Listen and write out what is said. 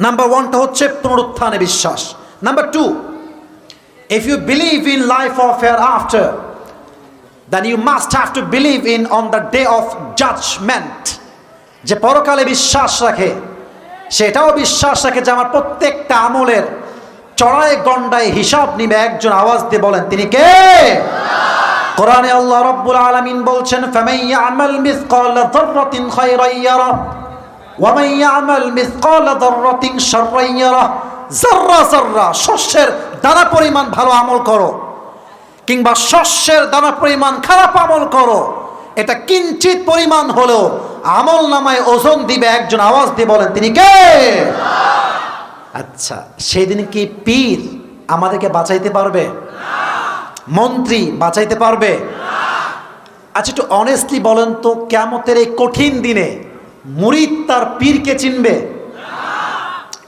Number ওয়ানটা হচ্ছে পুনরুত্থানে বিশ্বাস। Number two, if you believe in life of hereafter, then you must have to believe in on the day of judgment. যে পরকালে বিশ্বাস রাখে, সেটাও বিশ্বাস রাখে যে আমার প্রত্যেকটা আমলের চড়াই গন্ডায় হিসাব নিবে। একজন আওয়াজ দিয়ে বলেন তিনি কে? কোরআনে আল্লাহ রাব্বুল আলামিন বলছেন, ফামান ইয়ামাল মিসকালা যাররাতিন খায়রান ইয়ারা ওয়া মান ইয়ামাল মিসকালা যাররাতিন শাররান ইয়ারা। যাররা যাররা, শস্যের দানা পরিমাণ ভালো আমল করো, কিংবা শস্যের দানা পরিমাণ খারাপ আমল করো, এটা কিঞ্চিত পরিমাণ হলেও আমল নামায় ওজন দিবে। একজন আওয়াজ দিয়ে বলেন তিনি কে? আচ্ছা, সেদিন কি পীর আমাদেরকে বাঁচাইতে পারবে? মন্ত্রী বাঁচাইতে পারবে? আচ্ছা, একটু অনেস্টলি বলেন তো, কিয়ামতের এই কঠিন দিনে মুরিদ তার পীরকে চিনবে?